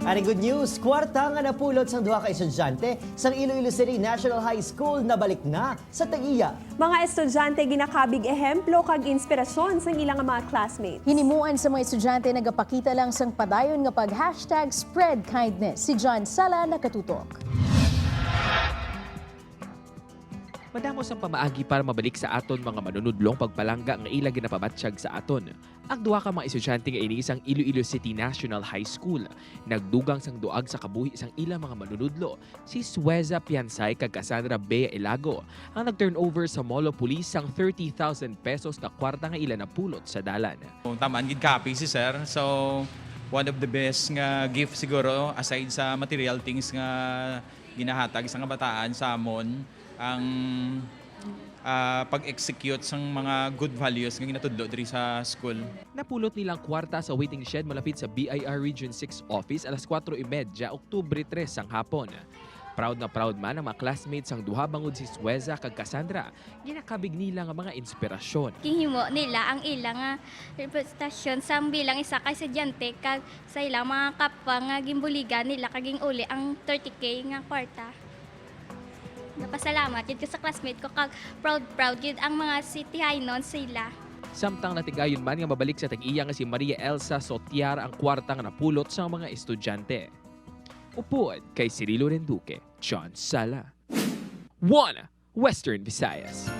Ari good news, kwarta nga napulot sang duha ka estudyante sang Iloilo City National High School na balik na sa Tagiya. Mga estudyante ginakabig ehemplo kag inspirasyon sa ilang mga classmates. Hinimuan sa mga estudyante nagapakita lang sang padayon nga pag #spread kindness. Si John Sala nakatutok. Madamos ang pamaagi para mabalik sa aton mga manunudlong pagpalangga nga ila ginapabatsyag sa aton. Ang duha ka mga estudyante nga ini isang Iloilo City National High School. Nagdugang sang duag sa kabuhi sang ila mga manunudlo, si Sueza Piansay kag Cassandra Bea Elago, ang nag-turnover sa Molo Police sang 30,000 pesos na kwarta nga ila napulot sa dalan. Tamaan gid copy si sir. So one of the best nga gift siguro aside sa material things nga ginahatag sa nga bataan sa amon ang pag-execute sang mga good values nga ginatudlo diri sa school. Napulot nilang kwarta sa waiting shed malapit sa BIR Region 6 office alas 4:30 Oktubre 3 sang hapon. Proud na proud man ang mga classmates sang duha bangod si Sueza kag Cassandra. Ginakabig nila nga mga inspirasyon. Kinghimo nila ang ilang nga representasyon sa bilang isa ka estudyante kag sa ilang mga kapwa nga gimbuligan nila kaging uli ang 30K nga kwarta. Napasalamat yun ko sa classmate ko kag proud yun ang mga city high non sila. Samtang natigayon man nga mabalik sa Tag-iya nga si Maria Elsa Sotiar ang kwarta nga napulot sa mga estudyante. Upod kay Cirilo Renduque, John Sala. 1 Western Visayas.